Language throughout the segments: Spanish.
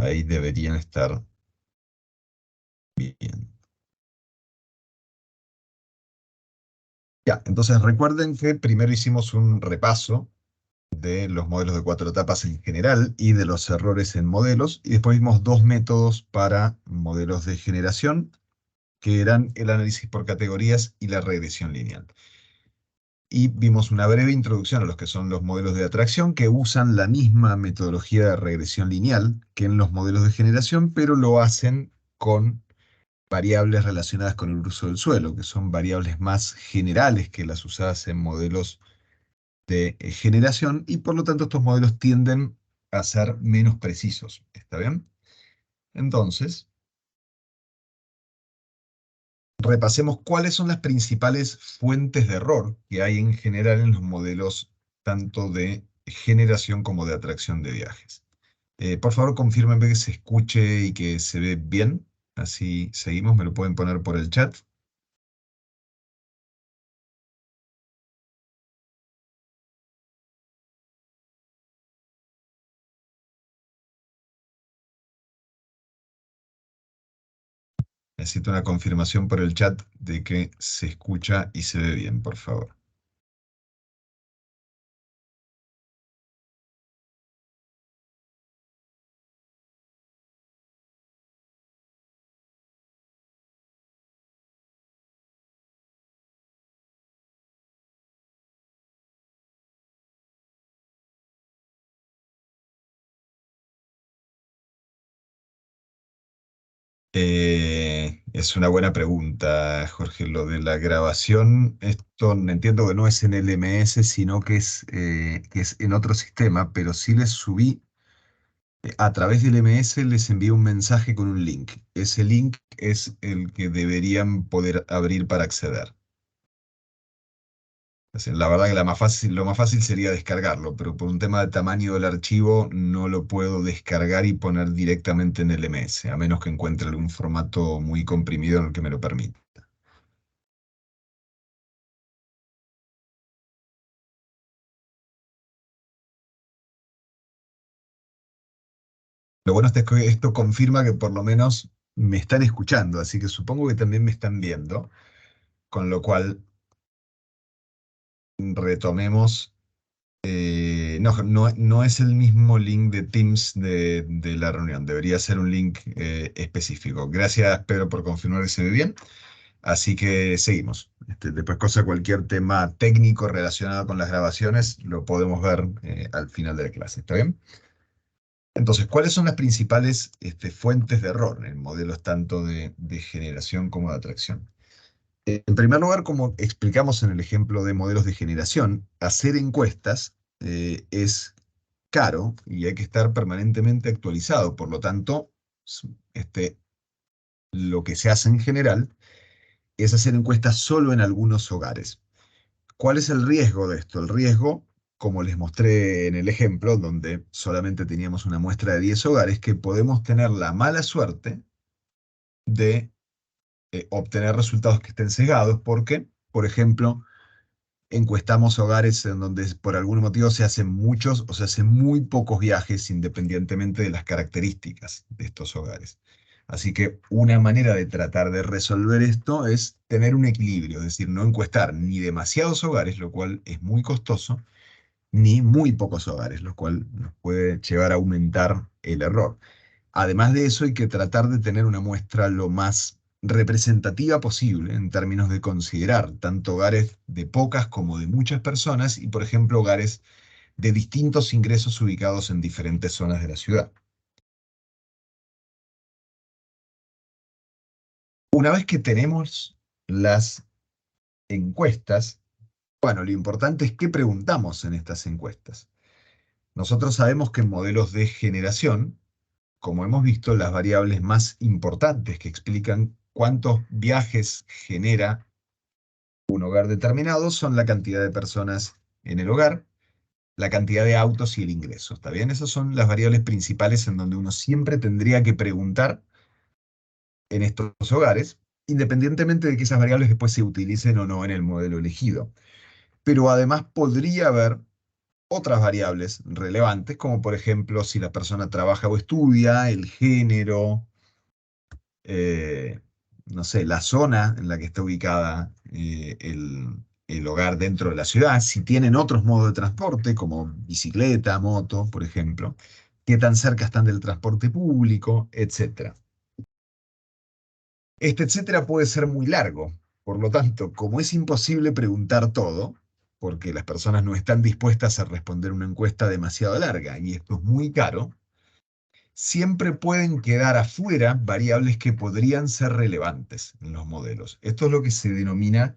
Ahí deberían estar bien. Ya, entonces recuerden que primero hicimos un repaso de los modelos de cuatro etapas en general y de los errores en modelos, y después vimos dos métodos para modelos de generación, que eran el análisis por categorías y la regresión lineal. Y vimos una breve introducción a los que son los modelos de atracción, que usan la misma metodología de regresión lineal que en los modelos de generación, pero lo hacen con variables relacionadas con el uso del suelo, que son variables más generales que las usadas en modelos de generación, y por lo tanto estos modelos tienden a ser menos precisos. ¿Está bien? Entonces, repasemos cuáles son las principales fuentes de error que hay en general en los modelos tanto de generación como de atracción de viajes. Por favor, confírmenme que se escuche y que se ve bien. Así seguimos, me lo pueden poner por el chat. Necesito una confirmación por el chat de que se escucha y se ve bien, por favor. Es una buena pregunta, Jorge. Lo de la grabación, esto entiendo que no es en LMS, sino que es en otro sistema, pero sí les subí, a través del LMS les envié un mensaje con un link. Ese link es el que deberían poder abrir para acceder. La verdad que lo más fácil sería descargarlo, pero por un tema de tamaño del archivo no lo puedo descargar y poner directamente en el LMS, a menos que encuentre algún formato muy comprimido en el que me lo permita. Lo bueno es que esto confirma que por lo menos me están escuchando, así que supongo que también me están viendo, con lo cual retomemos. No es el mismo link de Teams de la reunión, debería ser un link específico. Gracias, Pedro, por confirmar que se ve bien. Así que seguimos. Después, cualquier tema técnico relacionado con las grabaciones, lo podemos ver al final de la clase. ¿Está bien? Entonces, ¿cuáles son las principales fuentes de error en modelos tanto de generación como de atracción? En primer lugar, como explicamos en el ejemplo de modelos de generación, hacer encuestas es caro y hay que estar permanentemente actualizado. Por lo tanto, este, lo que se hace en general es hacer encuestas solo en algunos hogares. ¿Cuál es el riesgo de esto? El riesgo, como les mostré en el ejemplo, donde solamente teníamos una muestra de 10 hogares, que podemos tener la mala suerte de obtener resultados que estén sesgados, porque, por ejemplo, encuestamos hogares en donde por algún motivo se hacen muchos o se hacen muy pocos viajes independientemente de las características de estos hogares. Así que una manera de tratar de resolver esto es tener un equilibrio, es decir, no encuestar ni demasiados hogares, lo cual es muy costoso, ni muy pocos hogares, lo cual nos puede llevar a aumentar el error. Además de eso, hay que tratar de tener una muestra lo más representativa posible en términos de considerar tanto hogares de pocas como de muchas personas y, por ejemplo, hogares de distintos ingresos ubicados en diferentes zonas de la ciudad. Una vez que tenemos las encuestas, bueno, lo importante es qué preguntamos en estas encuestas. Nosotros sabemos que en modelos de generación, como hemos visto, las variables más importantes que explican cuántos viajes genera un hogar determinado son la cantidad de personas en el hogar, la cantidad de autos y el ingreso. ¿Está bien? Esas son las variables principales en donde uno siempre tendría que preguntar en estos hogares, independientemente de que esas variables después se utilicen o no en el modelo elegido. Pero además podría haber otras variables relevantes, como por ejemplo si la persona trabaja o estudia, el género, eh, no sé, la zona en la que está ubicada el hogar dentro de la ciudad, si tienen otros modos de transporte, como bicicleta, moto, por ejemplo, qué tan cerca están del transporte público, etcétera. Este etcétera puede ser muy largo, por lo tanto, como es imposible preguntar todo, porque las personas no están dispuestas a responder una encuesta demasiado larga y esto es muy caro, siempre pueden quedar afuera variables que podrían ser relevantes en los modelos. Esto es lo que se denomina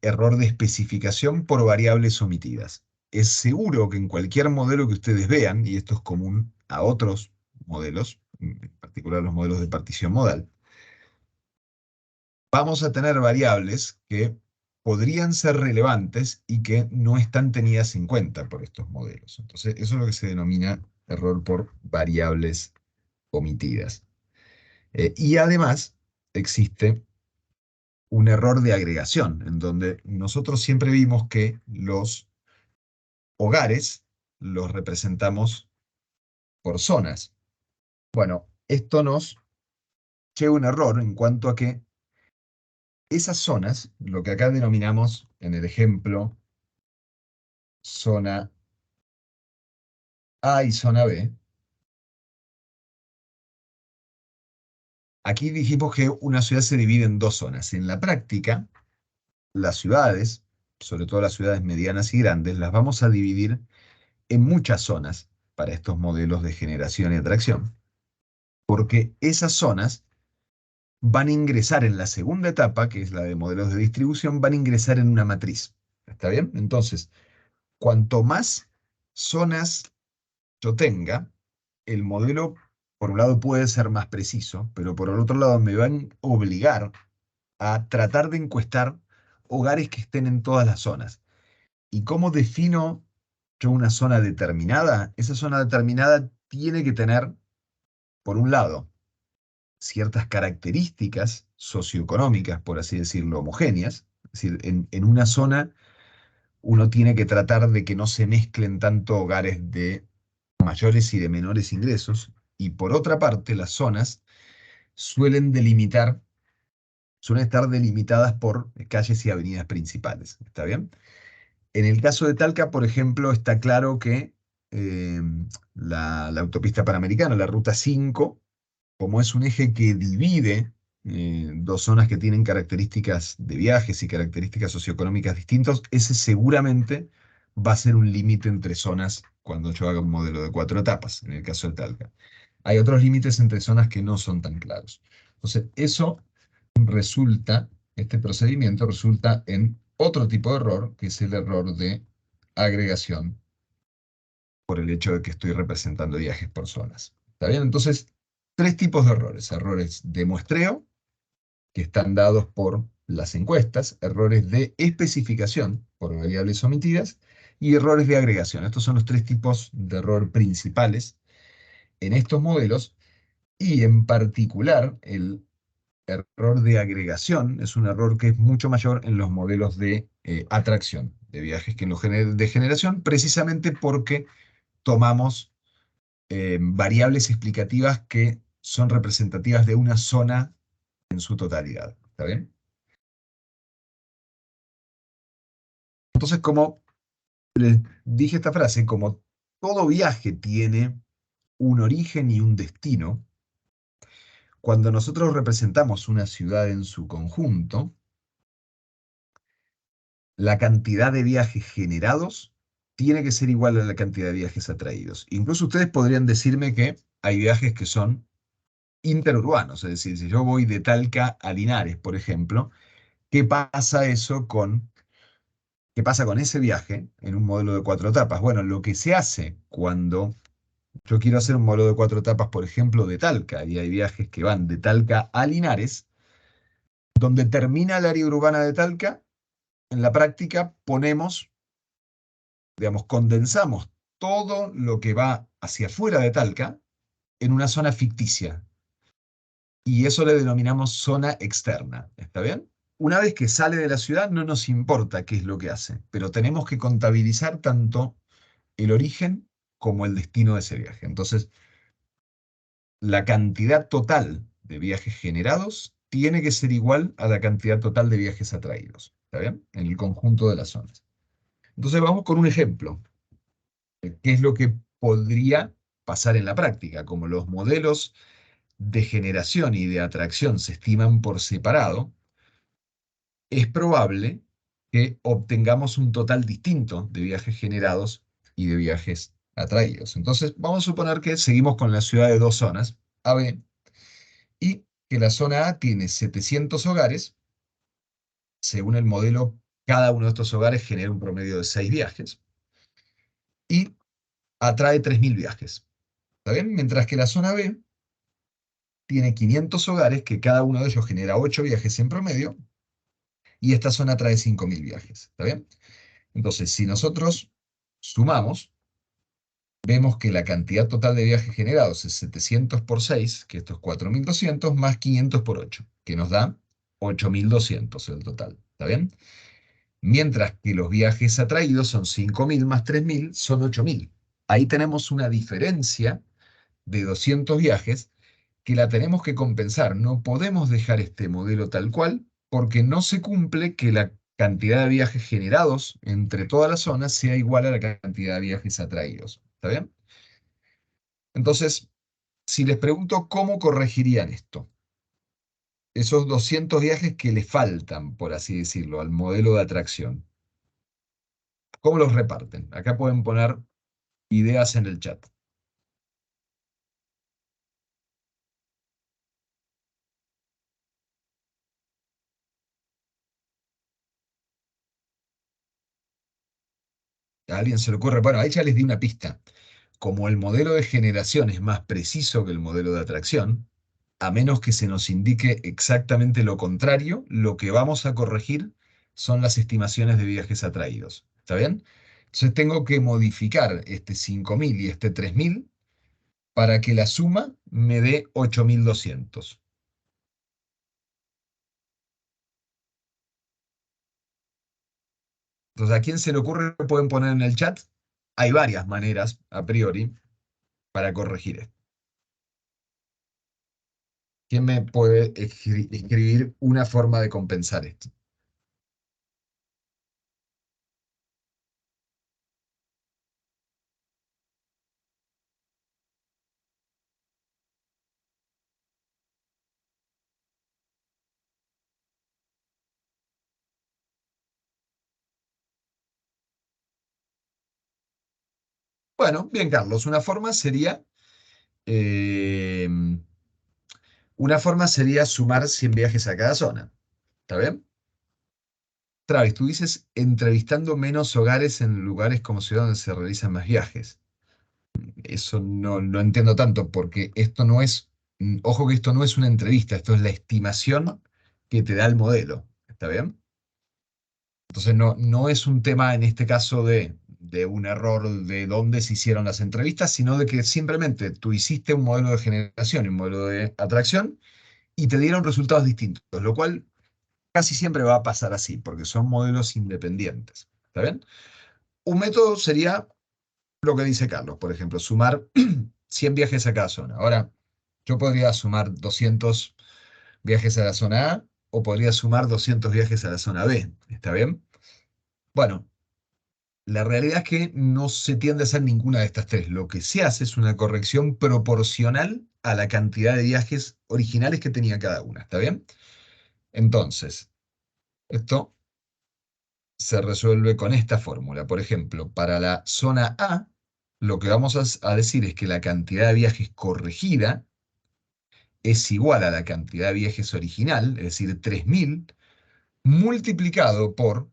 error de especificación por variables omitidas. Es seguro que en cualquier modelo que ustedes vean, y esto es común a otros modelos, en particular los modelos de partición modal, vamos a tener variables que podrían ser relevantes y que no están tenidas en cuenta por estos modelos. Entonces, eso es lo que se denomina error por variables omitidas. Y además existe un error de agregación, en donde nosotros siempre vimos que los hogares los representamos por zonas. Bueno, esto nos lleva a un error en cuanto a que esas zonas, lo que acá denominamos en el ejemplo zona A y zona B, aquí dijimos que una ciudad se divide en dos zonas. En la práctica, las ciudades, sobre todo las ciudades medianas y grandes, las vamos a dividir en muchas zonas para estos modelos de generación y atracción, porque esas zonas van a ingresar en la segunda etapa, que es la de modelos de distribución, van a ingresar en una matriz. ¿Está bien? Entonces, cuanto más zonas yo tenga, el modelo, por un lado, puede ser más preciso, pero por el otro lado me van a obligar a tratar de encuestar hogares que estén en todas las zonas. ¿Y cómo defino yo una zona determinada? Esa zona determinada tiene que tener, por un lado, ciertas características socioeconómicas, por así decirlo, homogéneas. Es decir, en una zona uno tiene que tratar de que no se mezclen tanto hogares de mayores y de menores ingresos. Y por otra parte, las zonas suelen delimitar, suelen estar delimitadas por calles y avenidas principales. ¿Está bien? En el caso de Talca, por ejemplo, está claro que eh, la autopista Panamericana, la Ruta 5, como es un eje que divide dos zonas que tienen características de viajes y características socioeconómicas distintas, ese seguramente va a ser un límite entre zonas cuando yo haga un modelo de cuatro etapas, en el caso de Talca. Hay otros límites entre zonas que no son tan claros. Entonces, eso resulta, este procedimiento resulta en otro tipo de error, que es el error de agregación por el hecho de que estoy representando viajes por zonas. ¿Está bien? Entonces, tres tipos de errores. Errores de muestreo, que están dados por las encuestas, errores de especificación por variables omitidas y errores de agregación. Estos son los tres tipos de error principales en estos modelos y en particular el error de agregación es un error que es mucho mayor en los modelos de atracción de viajes que en los de generación, precisamente porque tomamos variables explicativas que son representativas de una zona en su totalidad. ¿Está bien? Entonces, como les dije esta frase, como todo viaje tiene un origen y un destino, cuando nosotros representamos una ciudad en su conjunto, la cantidad de viajes generados tiene que ser igual a la cantidad de viajes atraídos. Incluso ustedes podrían decirme que hay viajes que son interurbanos, es decir, si yo voy de Talca a Linares, por ejemplo, ¿qué pasa eso con ¿qué pasa con ese viaje en un modelo de cuatro etapas? Bueno, lo que se hace cuando yo quiero hacer un modelo de cuatro etapas, por ejemplo, de Talca, y hay viajes que van de Talca a Linares, donde termina el área urbana de Talca, en la práctica ponemos, digamos, condensamos todo lo que va hacia afuera de Talca en una zona ficticia, y eso le denominamos zona externa. ¿Está bien? Una vez que sale de la ciudad, no nos importa qué es lo que hace, pero tenemos que contabilizar tanto el origen como el destino de ese viaje. Entonces, la cantidad total de viajes generados tiene que ser igual a la cantidad total de viajes atraídos. ¿Está bien? En el conjunto de las zonas. Entonces, vamos con un ejemplo. ¿Qué es lo que podría pasar en la práctica? Como los modelos de generación y de atracción se estiman por separado, es probable que obtengamos un total distinto de viajes generados y de viajes atraídos. Entonces, vamos a suponer que seguimos con la ciudad de dos zonas, A, B, y que la zona A tiene 700 hogares. Según el modelo, cada uno de estos hogares genera un promedio de 6 viajes y atrae 3.000 viajes. ¿Está bien? Mientras que la zona B tiene 500 hogares, que cada uno de ellos genera 8 viajes en promedio, y esta zona trae 5.000 viajes. ¿Está bien? Entonces, si nosotros sumamos, vemos que la cantidad total de viajes generados es 700 por 6, que esto es 4.200, más 500 por 8, que nos da 8.200 el total. ¿Está bien? Mientras que los viajes atraídos son 5.000 más 3.000, son 8.000. Ahí tenemos una diferencia de 200 viajes que la tenemos que compensar. No podemos dejar este modelo tal cual porque no se cumple que la cantidad de viajes generados entre todas las zonas sea igual a la cantidad de viajes atraídos. ¿Está bien? Entonces, si les pregunto cómo corregirían esto, esos 200 viajes que le faltan, por así decirlo, al modelo de atracción, ¿cómo los reparten? Acá pueden poner ideas en el chat. ¿A alguien se le ocurre? Bueno, ahí ya les di una pista. Como el modelo de generación es más preciso que el modelo de atracción, a menos que se nos indique exactamente lo contrario, lo que vamos a corregir son las estimaciones de viajes atraídos. ¿Está bien? Entonces tengo que modificar este 5.000 y este 3.000 para que la suma me dé 8.200. Entonces, ¿a quién se le ocurre? Pueden poner en el chat. Hay varias maneras, a priori, para corregir esto. ¿Quién me puede escribir una forma de compensar esto? Bueno, bien, Carlos, eh, una forma sería sumar 100 viajes a cada zona. ¿Está bien? Travis, tú dices entrevistando menos hogares en lugares como ciudad donde se realizan más viajes. Eso no entiendo tanto, porque esto no es, ojo que esto no es una entrevista, esto es la estimación que te da el modelo. ¿Está bien? Entonces no es un tema en este caso de un error de dónde se hicieron las entrevistas, sino de que simplemente tú hiciste un modelo de generación y un modelo de atracción y te dieron resultados distintos, lo cual casi siempre va a pasar así, porque son modelos independientes. ¿Está bien? Un método sería lo que dice Carlos, por ejemplo, sumar 100 viajes a cada zona. Ahora, yo podría sumar 200 viajes a la zona A o podría sumar 200 viajes a la zona B. ¿Está bien? Bueno, la realidad es que no se tiende a hacer ninguna de estas tres. Lo que se hace es una corrección proporcional a la cantidad de viajes originales que tenía cada una. ¿Está bien? Entonces, esto se resuelve con esta fórmula. Por ejemplo, para la zona A, lo que vamos a decir es que la cantidad de viajes corregida es igual a la cantidad de viajes original, es decir, 3.000 multiplicado por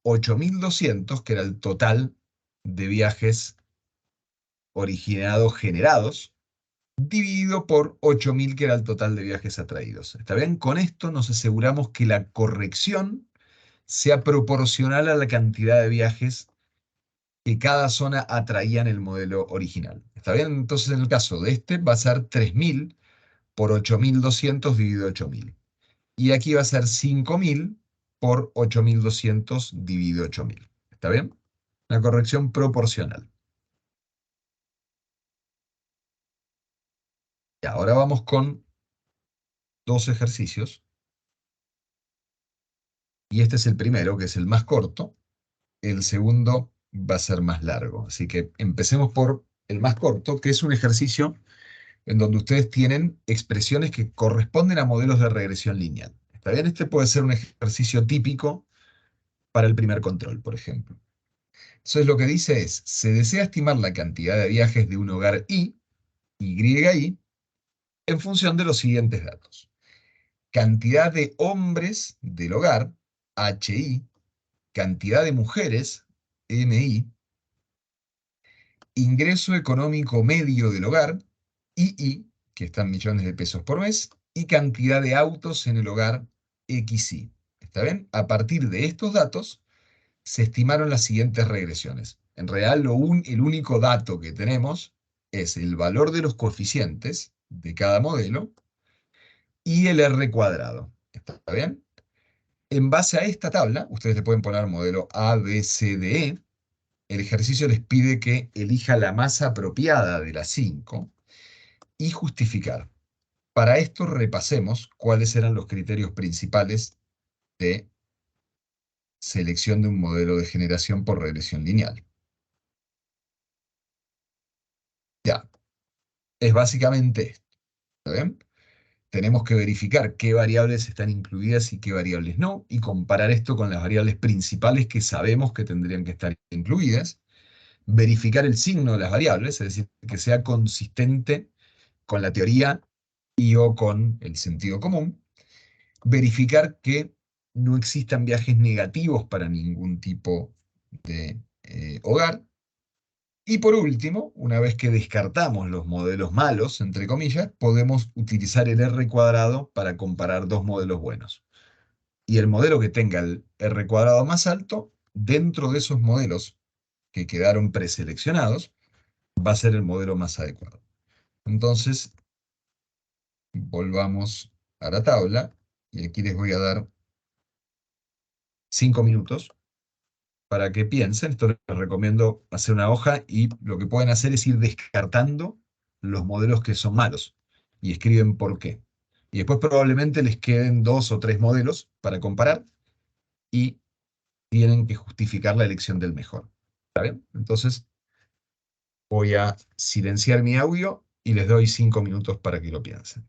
8.200, que era el total de viajes originados generados, dividido por 8.000, que era el total de viajes atraídos. ¿Está bien? Con esto nos aseguramos que la corrección sea proporcional a la cantidad de viajes que cada zona atraía en el modelo original. ¿Está bien? Entonces, en el caso de este, va a ser 3.000 por 8.200 dividido 8.000. Y aquí va a ser 5.000 por 8.200 dividido 8.000. ¿Está bien? Una corrección proporcional. Y ahora vamos con dos ejercicios. Y este es el primero, que es el más corto. El segundo va a ser más largo. Así que empecemos por el más corto, que es un ejercicio en donde ustedes tienen expresiones que corresponden a modelos de regresión lineal. ¿Está bien? Este puede ser un ejercicio típico para el primer control, por ejemplo. Entonces lo que dice es, se desea estimar la cantidad de viajes de un hogar Y, en función de los siguientes datos. Cantidad de hombres del hogar, HI, cantidad de mujeres, MI, ingreso económico medio del hogar, II, que está en millones de pesos por mes, y cantidad de autos en el hogar, XY. ¿Está bien? A partir de estos datos se estimaron las siguientes regresiones. En realidad, el único dato que tenemos es el valor de los coeficientes de cada modelo y el R cuadrado. ¿Está bien? En base a esta tabla, ustedes le pueden poner modelo A, B, C, D, E. El ejercicio les pide que elija la más apropiada de las 5 y justificar. Para esto repasemos cuáles eran los criterios principales de selección de un modelo de generación por regresión lineal. Ya, es básicamente esto. ¿Está bien? Tenemos que verificar qué variables están incluidas y qué variables no, y comparar esto con las variables principales que sabemos que tendrían que estar incluidas, verificar el signo de las variables, es decir, que sea consistente con la teoría y o con el sentido común, verificar que no existan viajes negativos para ningún tipo de hogar, y por último, una vez que descartamos los modelos malos, entre comillas, podemos utilizar el R cuadrado para comparar dos modelos buenos. Y el modelo que tenga el R cuadrado más alto, dentro de esos modelos que quedaron preseleccionados, va a ser el modelo más adecuado. Entonces, volvamos a la tabla, y aquí les voy a dar 5 minutos para que piensen. Esto les recomiendo hacer una hoja y lo que pueden hacer es ir descartando los modelos que son malos y escriben por qué. Y después probablemente les queden dos o tres modelos para comparar y tienen que justificar la elección del mejor. ¿Está bien? Entonces voy a silenciar mi audio y les doy 5 minutos para que lo piensen.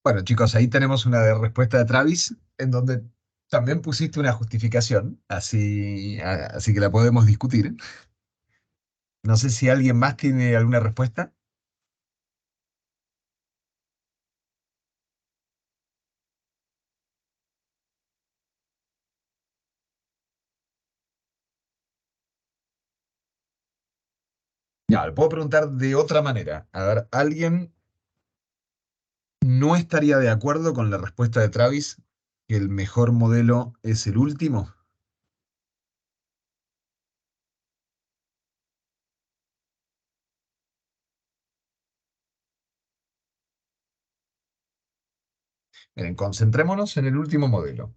Bueno, chicos, ahí tenemos una respuesta de Travis, en donde también pusiste una justificación, así que la podemos discutir. No sé si alguien más tiene alguna respuesta. Ya, le puedo preguntar de otra manera. A ver, ¿alguien no estaría de acuerdo con la respuesta de Travis que el mejor modelo es el último? Miren, concentrémonos en el último modelo.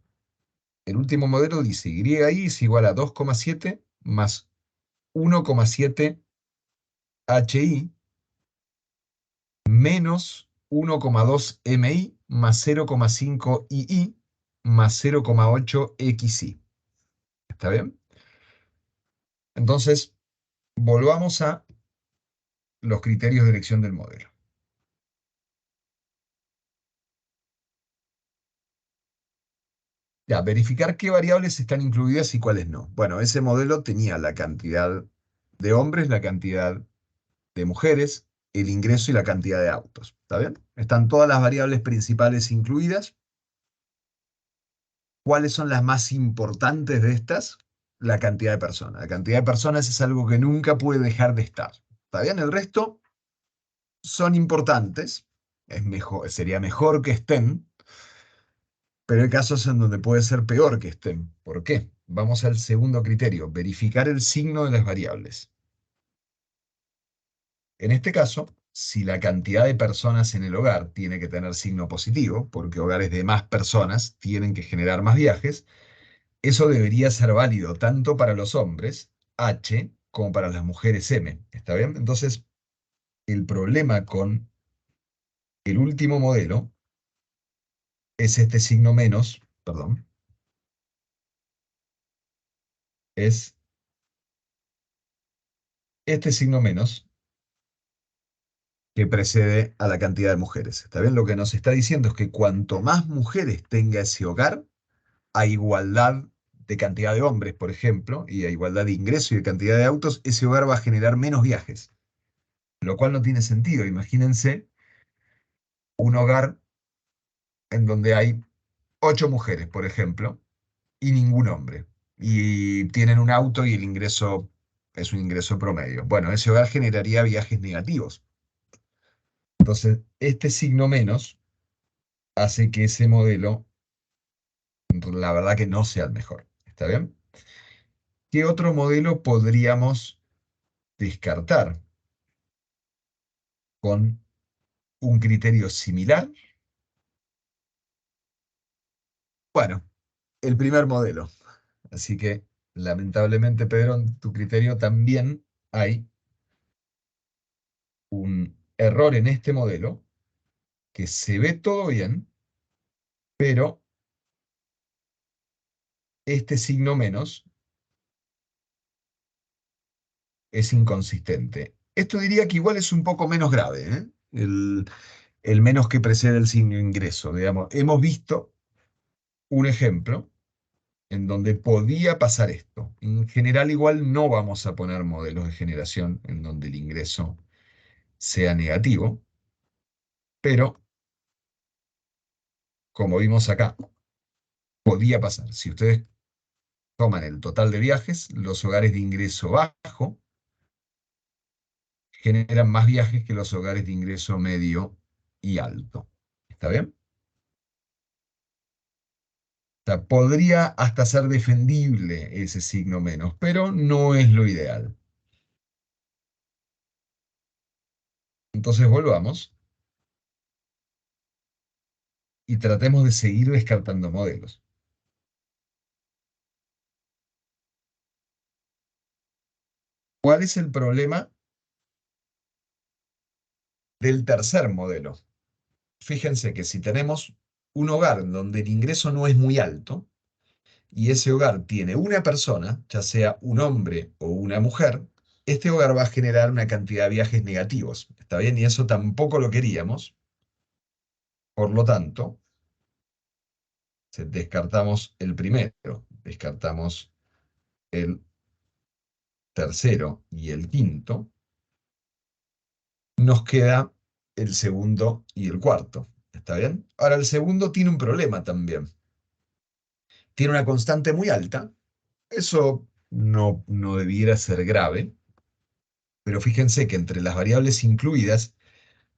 El último modelo dice YI es igual a 2,7 más 1,7 HI menos 1,2 MI más 0,5 II más 0,8 XI. ¿Está bien? Entonces, volvamos a los criterios de elección del modelo. Ya, verificar qué variables están incluidas y cuáles no. Bueno, ese modelo tenía la cantidad de hombres, la cantidad de mujeres, el ingreso y la cantidad de autos. ¿Está bien? Están todas las variables principales incluidas. ¿Cuáles son las más importantes de estas? La cantidad de personas. La cantidad de personas es algo que nunca puede dejar de estar. ¿Está bien? El resto son importantes. Sería mejor que estén, pero hay casos en donde puede ser peor que estén. ¿Por qué? Vamos al segundo criterio, verificar el signo de las variables. En este caso, si la cantidad de personas en el hogar tiene que tener signo positivo, porque hogares de más personas tienen que generar más viajes, eso debería ser válido tanto para los hombres, H, como para las mujeres, M. ¿Está bien? Entonces, el problema con el último modelo es este signo menos, perdón, es este signo menos que precede a la cantidad de mujeres. ¿Está bien? Lo que nos está diciendo es que cuanto más mujeres tenga ese hogar, a igualdad de cantidad de hombres, por ejemplo, y a igualdad de ingreso y de cantidad de autos, ese hogar va a generar menos viajes, lo cual no tiene sentido. Imagínense un hogar en donde hay 8 mujeres, por ejemplo, y ningún hombre, y tienen un auto y el ingreso es un ingreso promedio. Bueno, ese hogar generaría viajes negativos. Entonces, este signo menos hace que ese modelo, la verdad que no sea el mejor. ¿Está bien? ¿Qué otro modelo podríamos descartar con un criterio similar? Bueno, el primer modelo. Así que, lamentablemente, Pedro, en tu criterio también hay un error en este modelo que se ve todo bien, pero este signo menos es inconsistente. Esto diría que igual es un poco menos grave, ¿eh? El menos que precede el signo ingreso. Digamos, hemos visto un ejemplo en donde podía pasar esto. En general, igual no vamos a poner modelos de generación en donde el ingreso sea negativo, pero como vimos acá, podía pasar. Si ustedes toman el total de viajes, los hogares de ingreso bajo generan más viajes que los hogares de ingreso medio y alto. ¿Está bien? O sea, podría hasta ser defendible ese signo menos, pero no es lo ideal. Entonces volvamos y tratemos de seguir descartando modelos. ¿Cuál es el problema del tercer modelo? Fíjense que si tenemos un hogar donde el ingreso no es muy alto y ese hogar tiene una persona, ya sea un hombre o una mujer, este hogar va a generar una cantidad de viajes negativos. ¿Está bien? Y eso tampoco lo queríamos. Por lo tanto, descartamos el primero, descartamos el tercero y el quinto, nos queda el segundo y el cuarto. ¿Está bien? Ahora, el segundo tiene un problema también. Tiene una constante muy alta. Eso no debiera ser grave, pero fíjense que entre las variables incluidas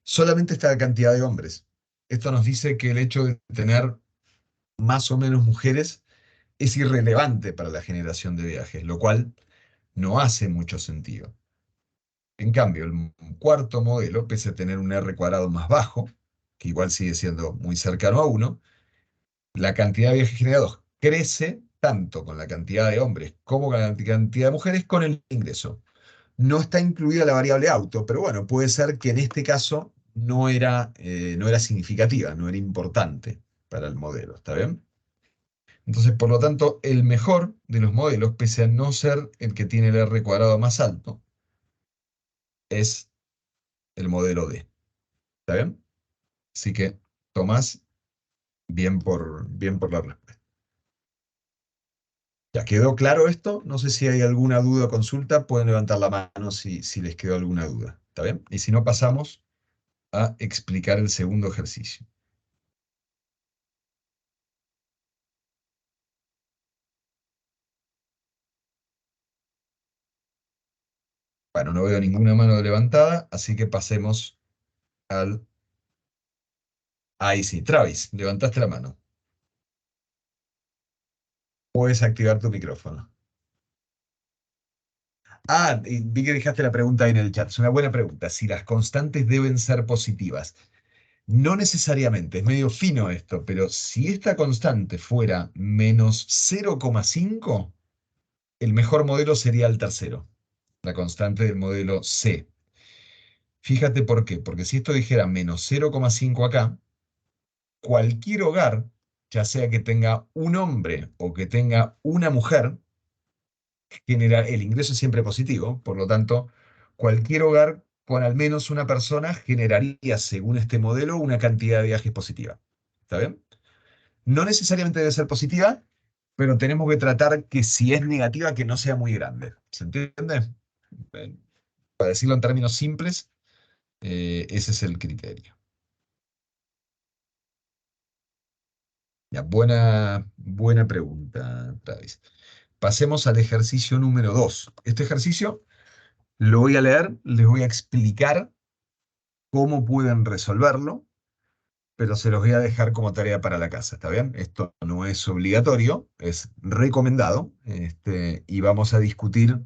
solamente está la cantidad de hombres. Esto nos dice que el hecho de tener más o menos mujeres es irrelevante para la generación de viajes, lo cual no hace mucho sentido. En cambio, el cuarto modelo, pese a tener un R cuadrado más bajo, que igual sigue siendo muy cercano a uno, la cantidad de viajes generados crece tanto con la cantidad de hombres como con la cantidad de mujeres con el ingreso. No está incluida la variable auto, pero bueno, puede ser que en este caso no era significativa, no era importante para el modelo, ¿está bien? Entonces, por lo tanto, el mejor de los modelos, pese a no ser el que tiene el R cuadrado más alto, es el modelo D. ¿Está bien? Así que, Tomás, bien por la respuesta. ¿Ya quedó claro esto? No sé si hay alguna duda o consulta, pueden levantar la mano si les quedó alguna duda. ¿Está bien? Y si no, pasamos a explicar el segundo ejercicio. Bueno, no veo ninguna mano levantada, así que pasemos al... Ahí sí, Travis, levantaste la mano. Puedes activar tu micrófono. Ah, y vi que dejaste la pregunta ahí en el chat. Es una buena pregunta. Si las constantes deben ser positivas. No necesariamente, es medio fino esto, pero si esta constante fuera menos 0,5, el mejor modelo sería el tercero, la constante del modelo C. Fíjate por qué, porque si esto dijera menos 0,5 acá, cualquier hogar, ya sea que tenga un hombre o que tenga una mujer, el ingreso es siempre positivo, por lo tanto, cualquier hogar con al menos una persona generaría, según este modelo, una cantidad de viajes positiva. ¿Está bien? No necesariamente debe ser positiva, pero tenemos que tratar que si es negativa, que no sea muy grande. ¿Se entiende? Eh, Para decirlo en términos simples, ese es el criterio. Ya, buena pregunta, Travis. Pasemos al ejercicio número 2. Este ejercicio lo voy a leer, les voy a explicar cómo pueden resolverlo, pero se los voy a dejar como tarea para la casa, ¿está bien? Esto no es obligatorio, es recomendado, y vamos a discutir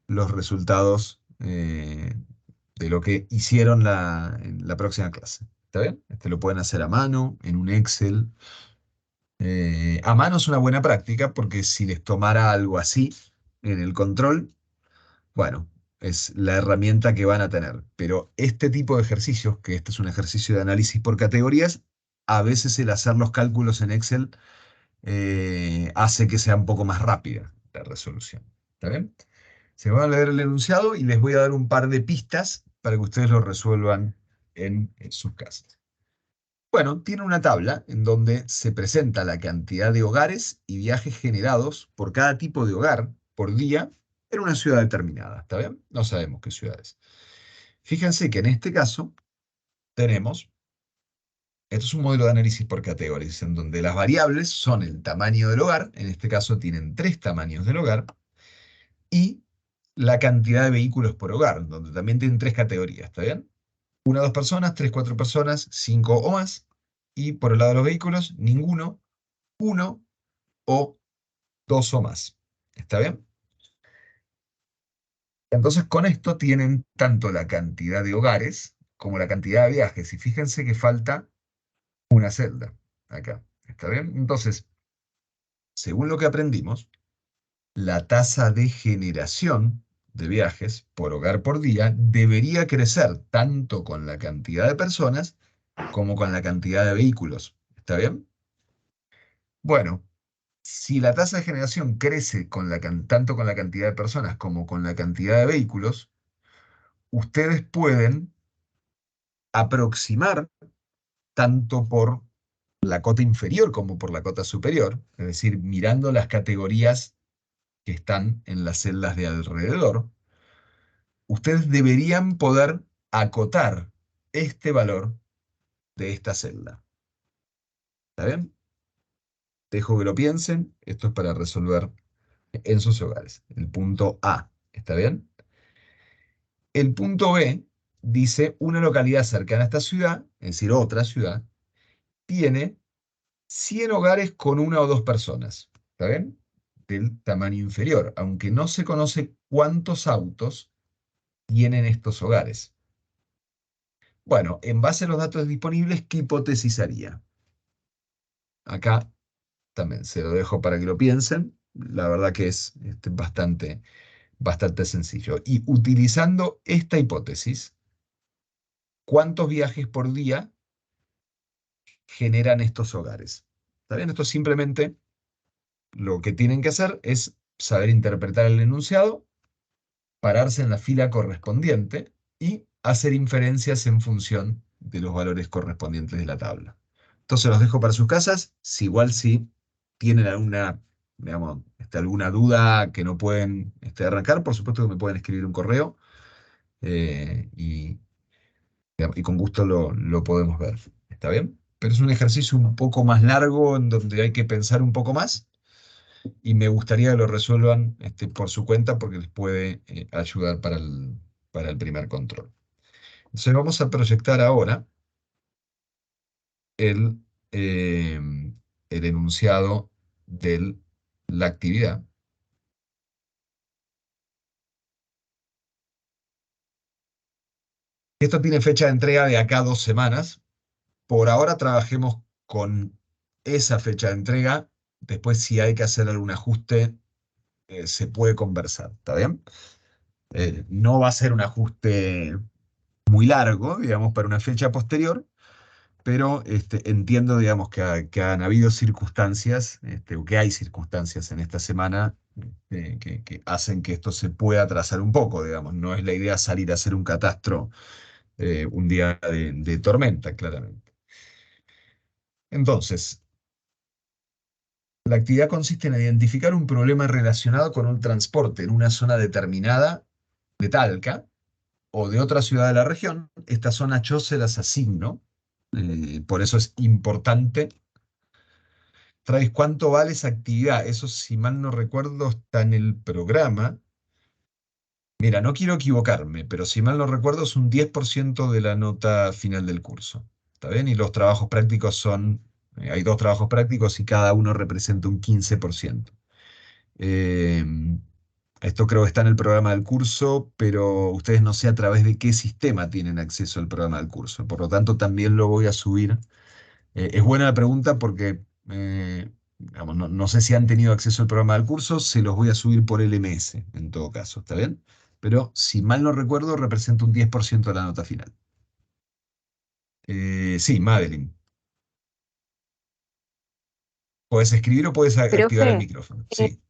los resultados de lo que hicieron en la próxima clase. ¿Está bien? Lo pueden hacer a mano, en un Excel. A mano es una buena práctica porque si les tomara algo así en el control, bueno, es la herramienta que van a tener. Pero este tipo de ejercicios, que este es un ejercicio de análisis por categorías, a veces el hacer los cálculos en Excel hace que sea un poco más rápida la resolución. ¿Está bien? Se van a leer el enunciado y les voy a dar un par de pistas para que ustedes lo resuelvan en sus casas. Bueno, tiene una tabla en donde se presenta la cantidad de hogares y viajes generados por cada tipo de hogar por día en una ciudad determinada. ¿Está bien? No sabemos qué ciudad es. Fíjense que en este caso tenemos, esto es un modelo de análisis por categorías, en donde las variables son el tamaño del hogar, en este caso tienen tres tamaños del hogar, y la cantidad de vehículos por hogar, donde también tienen tres categorías, ¿está bien? Una o dos personas, tres, cuatro personas, cinco o más, y por el lado de los vehículos, ninguno, uno o dos o más. ¿Está bien? Entonces con esto tienen tanto la cantidad de hogares como la cantidad de viajes, y fíjense que falta una celda acá. ¿Está bien? Entonces, según lo que aprendimos, la tasa de generación de viajes por hogar por día debería crecer tanto con la cantidad de personas como con la cantidad de vehículos. ¿Está bien? Bueno, si la tasa de generación crece tanto con la cantidad de personas como con la cantidad de vehículos, ustedes pueden aproximar tanto por la cota inferior como por la cota superior, es decir, mirando las categorías que están en las celdas de alrededor, ustedes deberían poder acotar este valor de esta celda. ¿Está bien? Dejo que lo piensen. Esto es para resolver en sus hogares. El punto A. ¿Está bien? El punto B dice una localidad cercana a esta ciudad, es decir, otra ciudad, tiene 100 hogares con una o dos personas. ¿Está bien? Del tamaño inferior, aunque no se conoce cuántos autos tienen estos hogares. Bueno, en base a los datos disponibles, ¿qué hipótesis haría? Acá también se lo dejo para que lo piensen. La verdad que es bastante sencillo. Y utilizando esta hipótesis, ¿cuántos viajes por día generan estos hogares? ¿Está bien? Esto simplemente lo que tienen que hacer es saber interpretar el enunciado, pararse en la fila correspondiente y hacer inferencias en función de los valores correspondientes de la tabla. Entonces los dejo para sus casas. Si igual si tienen alguna, digamos, alguna duda que no pueden arrancar, por supuesto que me pueden escribir un correo y y con gusto lo podemos ver. ¿Está bien? Pero es un ejercicio un poco más largo en donde hay que pensar un poco más y me gustaría que lo resuelvan por su cuenta porque les puede ayudar para el primer control. Entonces vamos a proyectar ahora el, eh, el enunciado de la actividad. Esto tiene fecha de entrega de acá 2 semanas. Por ahora trabajemos con esa fecha de entrega. Después, si hay que hacer algún ajuste, se puede conversar, ¿está bien? No va a ser un ajuste muy largo, digamos, para una fecha posterior, pero entiendo, digamos, que han habido circunstancias, o que hay circunstancias en esta semana que hacen que esto se pueda atrasar un poco, digamos. No es la idea salir a hacer un catastro un día de tormenta, claramente. Entonces, la actividad consiste en identificar un problema relacionado con un transporte en una zona determinada de Talca o de otra ciudad de la región. Esta zona yo se las asigno, por eso es importante. Traes, ¿cuánto vale esa actividad? Eso, si mal no recuerdo, está en el programa. Mira, no quiero equivocarme, pero si mal no recuerdo es un 10% de la nota final del curso. ¿Está bien? Y los trabajos prácticos hay 2 trabajos prácticos y cada uno representa un 15%. Eh, Esto creo que está en el programa del curso, pero ustedes no sé a través de qué sistema tienen acceso al programa del curso. Por lo tanto, también lo voy a subir. Es buena la pregunta porque digamos, no sé si han tenido acceso al programa del curso, se los voy a subir por LMS en todo caso, ¿está bien? Pero si mal no recuerdo, representa un 10% de la nota final. Sí, Madeline. Puedes escribir o puedes activar el Profe, micrófono. eh, Sí.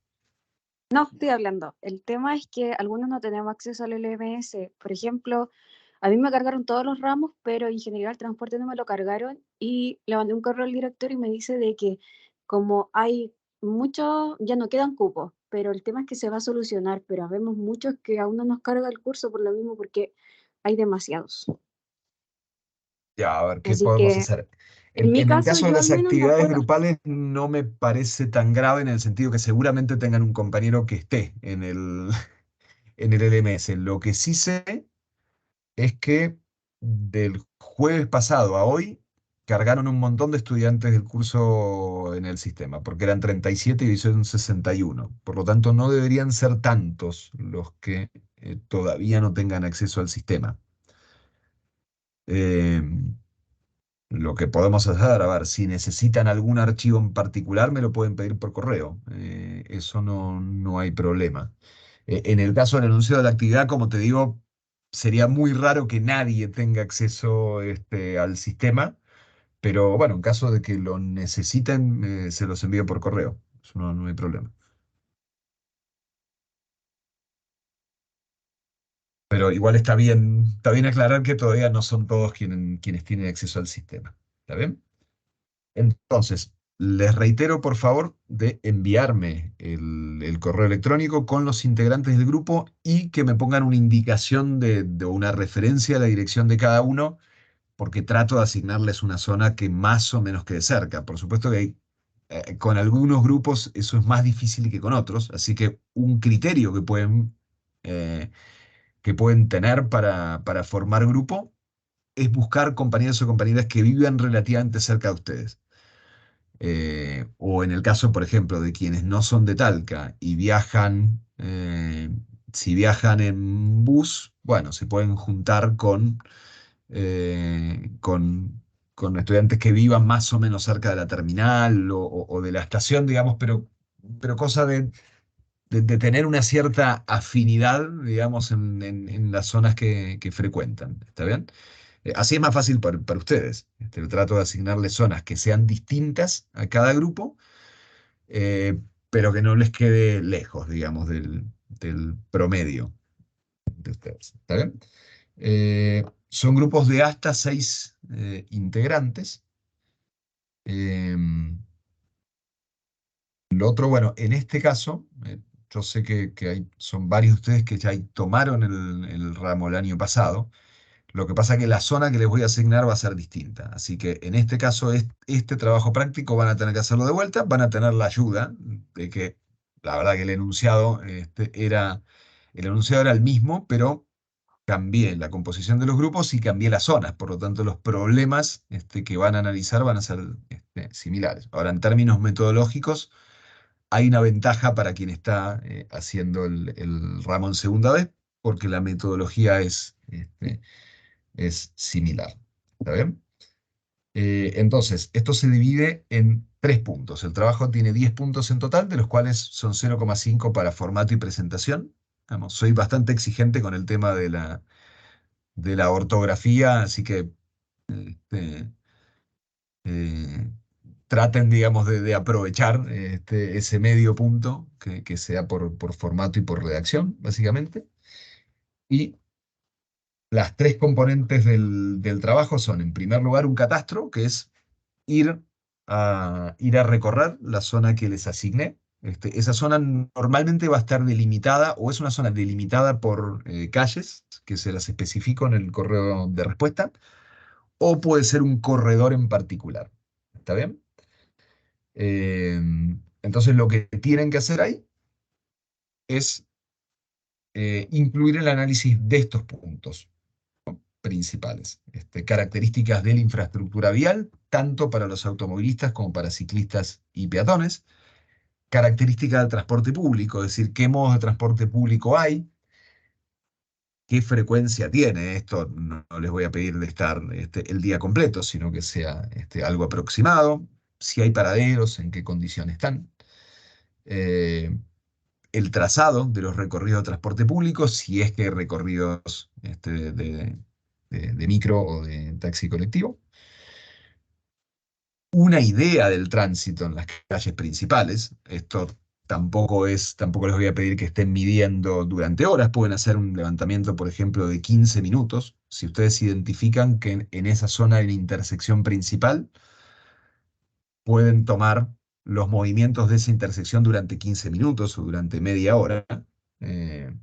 no estoy hablando. El tema es que algunos no tenemos acceso al LMS. Por ejemplo, a mí me cargaron todos los ramos, pero Ingeniería del Transporte no me lo cargaron y le mandé un correo al director y me dice de que como hay muchos, ya no quedan cupos, pero el tema es que se va a solucionar, pero habemos muchos que aún no nos carga el curso por lo mismo porque hay demasiados. Ya, a ver, ¿qué Así podemos que hacer? en mi En el caso caso de yo al las menos no actividades puedo. grupales no me parece tan grave en el sentido que seguramente tengan un compañero que esté en el LMS. Lo que sí sé es que del jueves pasado a hoy cargaron un montón de estudiantes del curso en el sistema, porque eran 37 y hoy son 61. Por lo tanto, no deberían ser tantos los que todavía no tengan acceso al sistema. Eh, lo que podemos hacer, a ver, si necesitan algún archivo en particular, me lo pueden pedir por correo. Eso no hay problema. En el caso del anuncio de la actividad, como te digo, sería muy raro que nadie tenga acceso al sistema, pero bueno, en caso de que lo necesiten, se los envío por correo. Eso no hay problema. Pero igual está bien aclarar que todavía no son todos quienes tienen acceso al sistema. ¿Está bien? Entonces, les reitero, por favor, de enviarme el correo electrónico con los integrantes del grupo y que me pongan una indicación de una referencia a la dirección de cada uno, porque trato de asignarles una zona que más o menos quede cerca. Por supuesto que con algunos grupos eso es más difícil que con otros, así que un criterio eh, que pueden tener para formar grupo es buscar compañeros o compañeras que vivan relativamente cerca de ustedes. O en el caso, por ejemplo, de quienes no son de Talca y viajan, si viajan en bus, bueno, se pueden juntar con estudiantes que vivan más o menos cerca de la terminal o de la estación, digamos, pero cosa de tener una cierta afinidad, digamos, en las zonas que frecuentan. ¿Está bien? Así es más fácil para ustedes. Trato de asignarles zonas que sean distintas a cada grupo, eh, pero que no les quede lejos, digamos, del promedio de ustedes. ¿Está bien? Son grupos de hasta 6 integrantes. Em, lo otro, bueno, en este caso, yo sé que son varios de ustedes que ya tomaron el ramo el año pasado. Lo que pasa es que la zona que les voy a asignar va a ser distinta. Así que en este caso, este trabajo práctico van a tener que hacerlo de vuelta, van a tener la ayuda de que la verdad que el enunciado era el mismo, pero cambié la composición de los grupos y cambié las zonas. Por lo tanto, los problemas que van a analizar van a ser similares. Ahora, en términos metodológicos, hay una ventaja para quien está haciendo el ramo en segunda vez, porque la metodología es similar. ¿Está bien? Entonces, esto se divide en 3 puntos. El trabajo tiene 10 puntos en total, de los cuales son 0,5 para formato y presentación. Vamos, soy bastante exigente con el tema de la ortografía, así que este, eh, traten, digamos, de aprovechar ese medio punto que sea por formato y por redacción, básicamente. Y las 3 componentes del trabajo son, en primer lugar, un catastro, que es ir ir a recorrer la zona que les asigné. Esa zona normalmente va a estar delimitada o es una zona delimitada por calles, que se las especifico en el correo de respuesta, o puede ser un corredor en particular. ¿Está bien? Eh, entonces lo que tienen que hacer ahí es incluir el análisis de estos puntos principales. Características de la infraestructura vial, tanto para los automovilistas como para ciclistas y peatones. Características del transporte público, es decir, qué modos de transporte público hay, qué frecuencia tiene. Esto no les voy a pedir de estar el día completo, sino que sea algo aproximado. Si hay paraderos, en qué condiciones están. Eh, el trazado de los recorridos de transporte público, si es que hay recorridos de micro o de taxi colectivo. Una idea del tránsito en las calles principales. Esto tampoco les voy a pedir que estén midiendo durante horas. Pueden hacer un levantamiento, por ejemplo, de 15 minutos. Si ustedes identifican que en esa zona hay una intersección principal, pueden tomar los movimientos de esa intersección durante 15 minutos o durante media hora. Eh,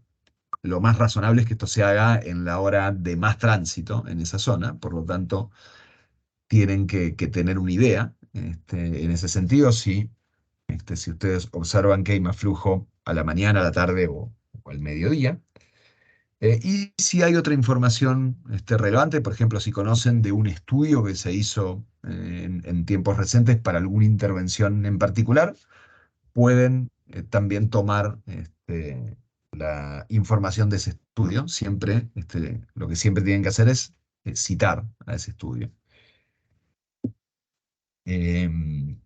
lo más razonable es que esto se haga en la hora de más tránsito en esa zona, por lo tanto, tienen que tener una idea. En ese sentido, si ustedes observan que hay más flujo a la mañana, a la tarde o al mediodía. Y si hay otra información relevante, por ejemplo, si conocen de un estudio que se hizo en tiempos recientes para alguna intervención en particular, pueden también tomar la información de ese estudio. Siempre, lo que siempre tienen que hacer es citar a ese estudio. Em,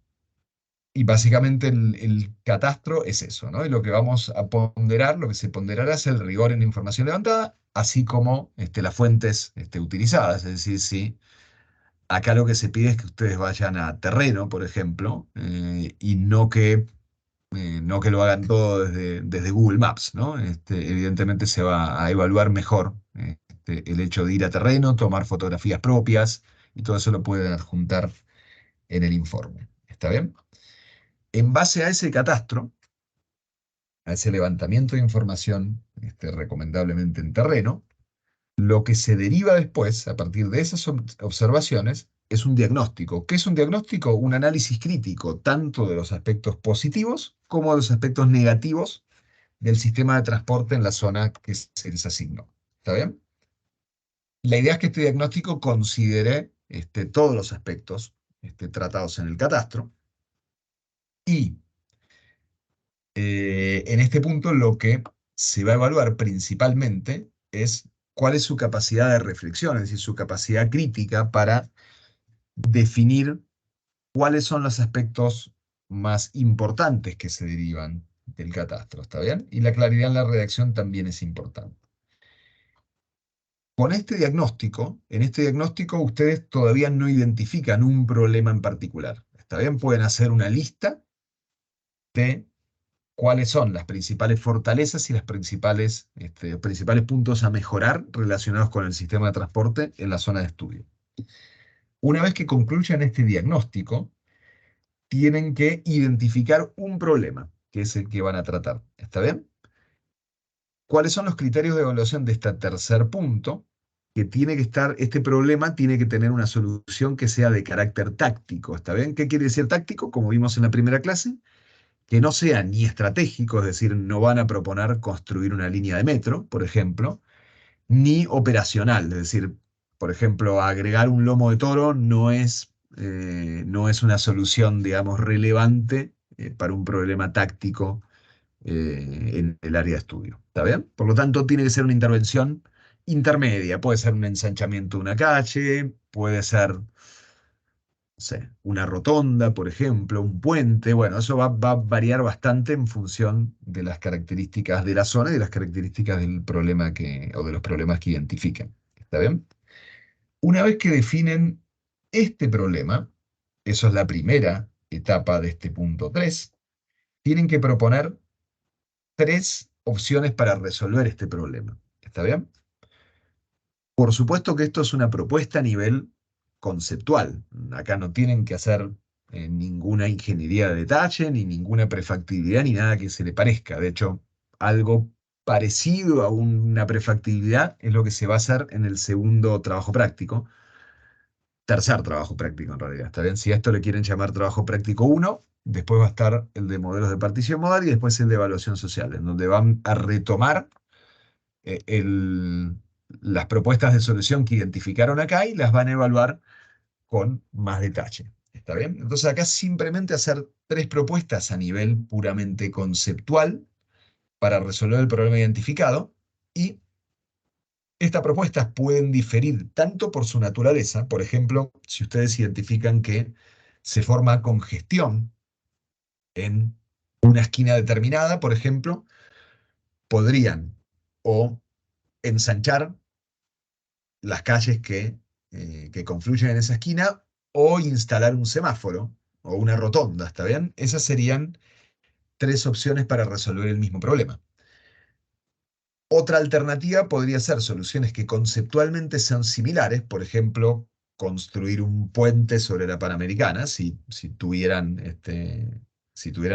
Y básicamente el catastro es eso, ¿no? Y lo que vamos a ponderar, lo que se ponderará es el rigor en la información levantada, así como las fuentes utilizadas. Es decir, si acá lo que se pide es que ustedes vayan a terreno, por ejemplo, y no que lo hagan todo desde Google Maps, ¿no? Evidentemente se va a evaluar mejor el hecho de ir a terreno, tomar fotografías propias, y todo eso lo pueden adjuntar en el informe. ¿Está bien? En base a ese catastro, a ese levantamiento de información, recomendablemente en terreno, lo que se deriva después, a partir de esas observaciones, es un diagnóstico. ¿Qué es un diagnóstico? Un análisis crítico, tanto de los aspectos positivos como de los aspectos negativos del sistema de transporte en la zona que se les asignó. ¿Está bien? La idea es que este diagnóstico considere todos los aspectos tratados en el catastro y en este punto lo que se va a evaluar principalmente es cuál es su capacidad de reflexión, es decir, su capacidad crítica para definir cuáles son los aspectos más importantes que se derivan del catastro, ¿está bien? Y la claridad en la redacción también es importante. Con en este diagnóstico ustedes todavía no identifican un problema en particular, ¿está bien? Pueden hacer una lista de cuáles son las principales fortalezas y los principales puntos a mejorar relacionados con el sistema de transporte en la zona de estudio. Una vez que concluyan este diagnóstico, tienen que identificar un problema, que es el que van a tratar. ¿Está bien? ¿Cuáles son los criterios de evaluación de este tercer punto? Que tiene que estar, este problema tiene que tener una solución que sea de carácter táctico. ¿Está bien? ¿Qué quiere decir táctico? Como vimos en la primera clase, que no sea ni estratégico, es decir, no van a proponer construir una línea de metro, por ejemplo, ni operacional, es decir, por ejemplo, agregar un lomo de toro no es una solución, digamos, relevante para un problema táctico en el área de estudio. ¿Está bien? Por lo tanto, tiene que ser una intervención intermedia. Puede ser un ensanchamiento de una calle, puede ser no sé, una rotonda, por ejemplo, un puente. Bueno, eso va a variar bastante en función de las características de la zona y de las características del problema o de los problemas que identifican. ¿Está bien? Una vez que definen este problema, eso es la primera etapa de este punto 3, tienen que proponer 3 opciones para resolver este problema. ¿Está bien? Por supuesto que esto es una propuesta a nivel conceptual. Acá no tienen que hacer ninguna ingeniería de detalle, ni ninguna prefactibilidad, ni nada que se le parezca. De hecho, algo parecido a una prefactibilidad es lo que se va a hacer en el segundo trabajo práctico. Tercer trabajo práctico, en realidad. ¿Está bien? Si a esto le quieren llamar trabajo práctico uno, después va a estar el de modelos de partición modal y después el de evaluación social, en donde van a retomar eh, el- las propuestas de solución que identificaron acá y las van a evaluar con más detalle. ¿Está bien? Entonces acá simplemente hacer 3 propuestas a nivel puramente conceptual para resolver el problema identificado y estas propuestas pueden diferir tanto por su naturaleza, por ejemplo, si ustedes identifican que se forma congestión en una esquina determinada, por ejemplo, podrían o ensanchar las calles que confluyen en esa esquina o instalar un semáforo o una rotonda, ¿está bien? Esas serían 3 opciones para resolver el mismo problema. Otra alternativa podría ser soluciones que conceptualmente sean similares, por ejemplo, construir un puente sobre la Panamericana, si tuvieran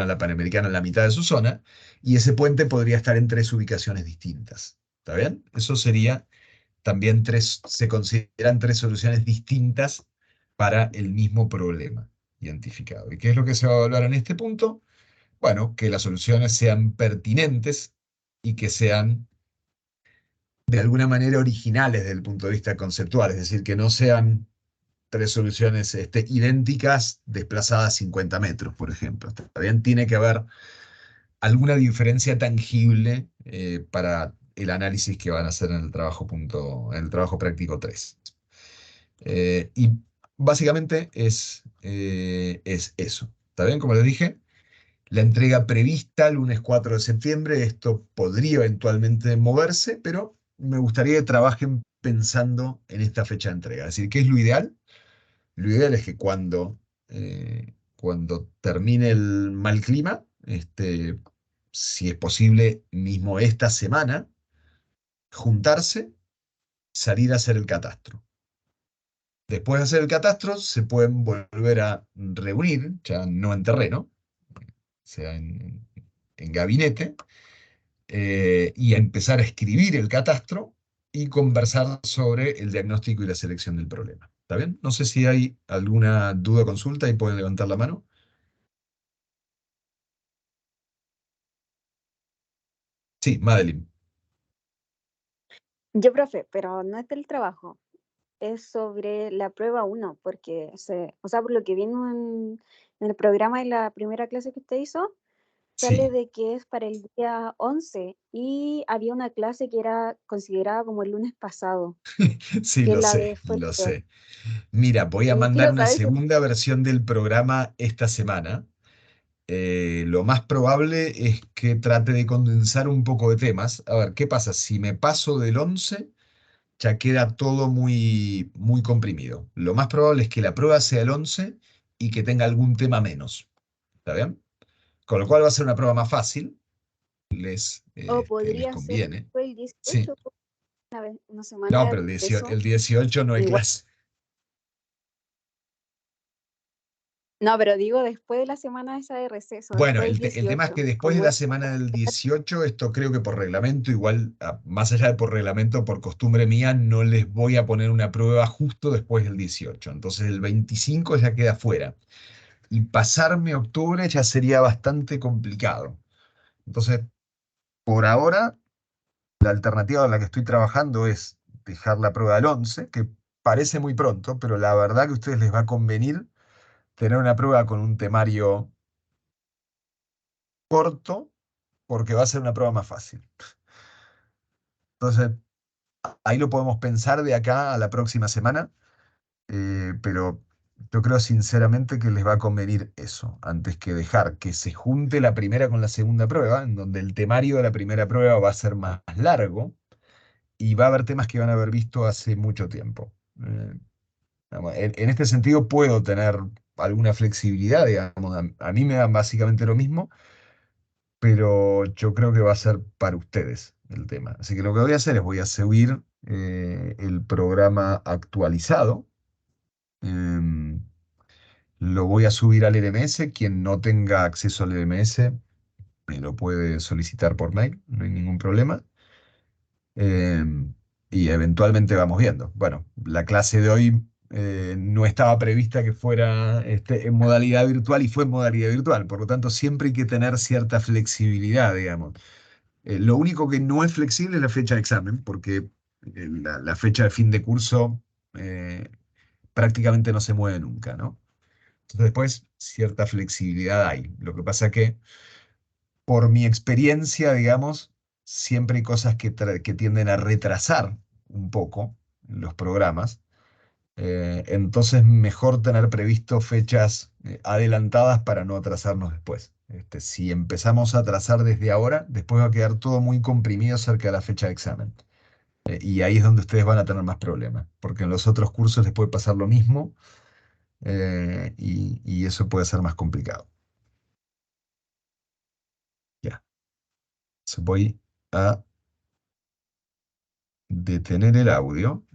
la Panamericana en la mitad de su zona, y ese puente podría estar en 3 ubicaciones distintas. ¿Está bien? Eso sería también se consideran 3 soluciones distintas para el mismo problema identificado. ¿Y qué es lo que se va a evaluar en este punto? Bueno, que las soluciones sean pertinentes y que sean de alguna manera originales desde el punto de vista conceptual, es decir, que no sean 3 soluciones idénticas desplazadas 50 metros, por ejemplo. ¿Está bien? Tiene que haber alguna diferencia tangible para el análisis que van a hacer en el trabajo práctico 3. Y básicamente es eso. ¿Está bien? Como les dije, la entrega prevista lunes 4 de septiembre, esto podría eventualmente moverse, pero me gustaría que trabajen pensando en esta fecha de entrega. Es decir, ¿qué es lo ideal? Lo ideal es que cuando termine el mal clima, si es posible, mismo esta semana, juntarse, salir a hacer el catastro. Después de hacer el catastro, se pueden volver a reunir, ya no en terreno, o sea, en gabinete, y a empezar a escribir el catastro y conversar sobre el diagnóstico y la selección del problema. ¿Está bien? No sé si hay alguna duda o consulta y pueden levantar la mano. Sí, Madeline. Yo, profe, pero no es del trabajo, es sobre la prueba uno porque o sea, por lo que vimos en el programa de la primera clase que usted hizo, sale Sí, de que es para el día 11 y había una clase que era considerada como el lunes pasado, sí, que es lo la sé, de lo folclore. sé. Mira, voy a Y mandar quiero una saber si... segunda versión del programa esta semana. Lo más probable es que trate de condensar un poco de temas. A ver, ¿qué pasa? Si me paso del 11 ya queda todo muy, muy comprimido. Lo más probable es que la prueba sea el 11 y que tenga algún tema menos. ¿Está bien? Con lo cual va a ser una prueba más fácil. O Les podría ser conviene. después el Sí. 18, una semana No, de pero receso. el 18 no hay Igual. clase. No, pero digo después de la semana esa de receso, Bueno, después del el tema es que 18. después de Como la semana del 18, esto creo que por reglamento, igual, más allá de por reglamento, por costumbre mía, no les voy a poner una prueba justo después del 18. Entonces el 25 ya queda fuera. Y pasarme octubre ya sería bastante complicado. Entonces, por ahora, la alternativa en la que estoy trabajando es dejar la prueba del 11, que parece muy pronto, pero la verdad que a ustedes les va a convenir tener una prueba con un temario corto, porque va a ser una prueba más fácil. Entonces, ahí lo podemos pensar de acá a la próxima semana, pero yo creo sinceramente que les va a convenir eso, antes que dejar que se junte la primera con la segunda prueba, en donde el temario de la primera prueba va a ser más largo y va a haber temas que van a haber visto hace mucho tiempo. En este sentido puedo tener alguna flexibilidad, digamos, a mí me dan básicamente lo mismo, pero yo creo que va a ser para ustedes el tema. Así que lo que voy a hacer es voy a subir el programa actualizado. em, lo voy a subir al LMS. Quien no tenga acceso al LMS me lo puede solicitar por mail, no hay ningún problema. em, y eventualmente vamos viendo. Bueno, la clase de hoy no estaba prevista que fuera en modalidad virtual y fue en modalidad virtual. Por lo tanto, siempre hay que tener cierta flexibilidad, digamos. Lo único que no es flexible es la fecha de examen, porque la fecha de fin de curso eh, prácticamente no se mueve nunca, ¿no? Entonces después cierta flexibilidad hay. Lo que pasa que por mi experiencia, digamos, siempre hay cosas que tienden a retrasar un poco los programas. Entonces mejor tener previsto fechas adelantadas para no atrasarnos después. Si empezamos a atrasar desde ahora, después va a quedar todo muy comprimido cerca de la fecha de examen. Y ahí es donde ustedes van a tener más problemas, porque en los otros cursos les puede pasar lo mismo, y eso puede ser más complicado. Ya, entonces voy a detener el audio.